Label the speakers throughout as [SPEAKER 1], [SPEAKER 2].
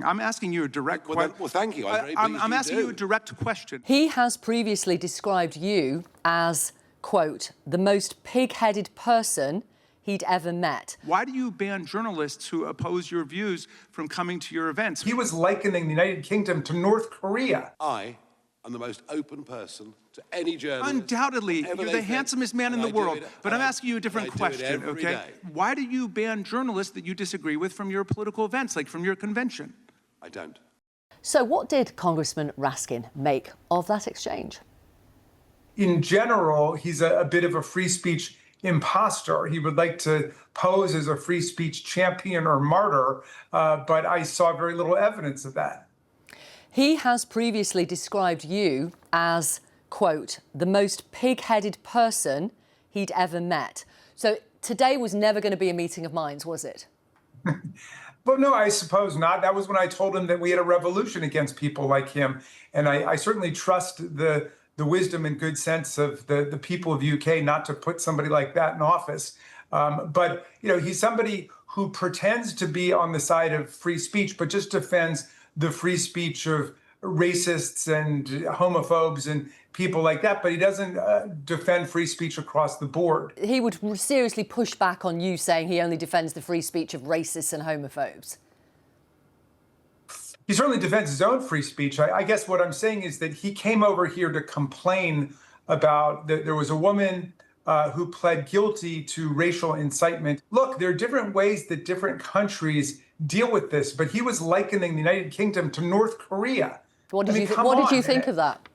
[SPEAKER 1] I'm asking you a direct question.
[SPEAKER 2] Well, thank you. I'm
[SPEAKER 1] asking you a direct question.
[SPEAKER 3] He has previously described you as, quote, the most pig-headed person he'd ever met.
[SPEAKER 1] Why do you ban journalists who oppose your views from coming to your events?
[SPEAKER 4] He was likening the United Kingdom to North Korea.
[SPEAKER 2] I am the most open person to any journalist.
[SPEAKER 1] Undoubtedly, you're the handsomest man in the world. But I'm asking you a different question, okay? Why do you ban journalists that you disagree with from your political events, like from your convention?
[SPEAKER 2] I don't.
[SPEAKER 3] So what did Congressman Raskin make of that exchange?
[SPEAKER 4] In general, he's a bit of a free speech imposter. He would like to pose as a free speech champion or martyr, but I saw very little evidence of that.
[SPEAKER 3] He has previously described you as, quote, the most pig-headed person he'd ever met. So today was never going to be a meeting of minds, was it?
[SPEAKER 4] Well, no, I suppose not. That was when I told him that we had a revolution against people like him. And I certainly trust the wisdom and good sense of the people of the UK not to put somebody like that in office. But, you know, he's somebody who pretends to be on the side of free speech, but just defends the free speech of racists and homophobes and people like that, but he doesn't defend free speech across the board.
[SPEAKER 3] He would seriously push back on you saying he only defends the free speech of racists and homophobes.
[SPEAKER 4] He certainly defends his own free speech. I guess what I'm saying is that he came over here to complain about that there was a woman who pled guilty to racial incitement. Look, there are different ways that different countries deal with this, but he was likening the United Kingdom to North Korea.
[SPEAKER 3] What did you think of that?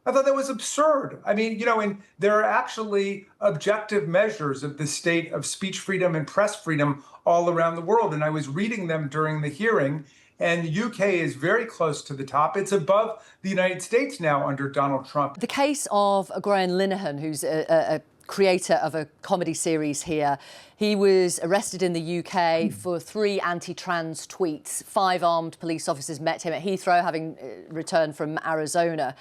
[SPEAKER 4] I thought that was absurd. I mean, you know, and there are actually objective measures of the state of speech freedom and press freedom all around the world. And I was reading them during the hearing, and the UK is very close to the top. It's above the United States now under Donald Trump.
[SPEAKER 3] The case of Graham Linehan, who's a creator of a comedy series here, he was arrested in the UK for 3 anti-trans tweets. 5 armed police officers met him at Heathrow, having returned from Arizona.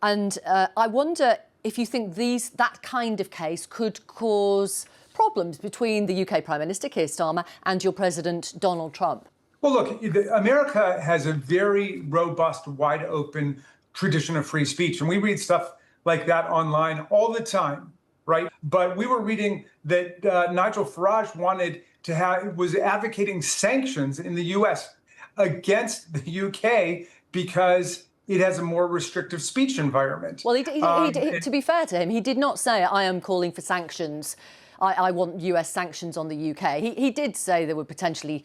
[SPEAKER 3] And I wonder if you think that kind of case could cause problems between the UK Prime Minister, Keir Starmer, and your President, Donald Trump.
[SPEAKER 4] Well, look, America has a very robust, wide open tradition of free speech. And we read stuff like that online all the time. Right. But we were reading that Nigel Farage was advocating sanctions in the US against the UK because it has a more restrictive speech environment.
[SPEAKER 3] Well, to be fair to him, he did not say, I am calling for sanctions. I want US sanctions on the UK. He did say there were potentially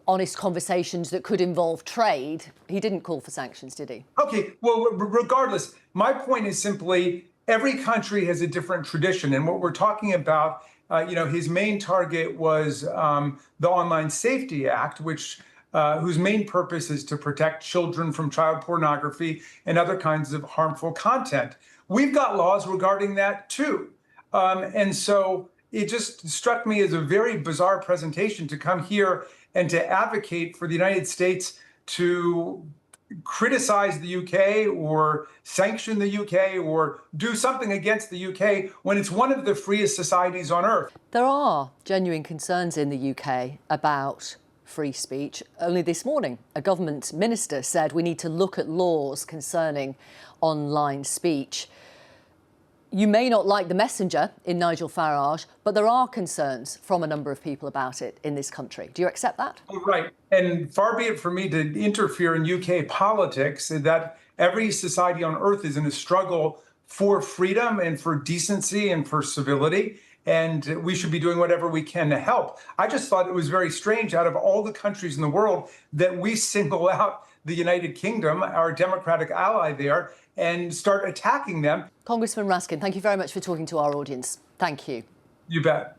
[SPEAKER 3] honest conversations that could involve trade. He didn't call for sanctions, did he?
[SPEAKER 4] OK, well, regardless, my point is simply every country has a different tradition. And what we're talking about, you know, his main target was the Online Safety Act, whose main purpose is to protect children from child pornography and other kinds of harmful content. We've got laws regarding that, too. And so it just struck me as a very bizarre presentation to come here and to advocate for the United States to criticize the UK or sanction the UK or do something against the UK when it's one of the freest societies on earth.
[SPEAKER 3] There are genuine concerns in the UK about free speech. Only this morning, a government minister said we need to look at laws concerning online speech. You may not like the messenger in Nigel Farage, but there are concerns from a number of people about it in this country. Do you accept that?
[SPEAKER 4] Right. And far be it for me to interfere in UK politics, that every society on earth is in a struggle for freedom and for decency and for civility. And we should be doing whatever we can to help. I just thought it was very strange, out of all the countries in the world, that we single out the United Kingdom, our democratic ally there, and start attacking them.
[SPEAKER 3] Congressman Raskin, thank you very much for talking to our audience. Thank you.
[SPEAKER 4] You bet.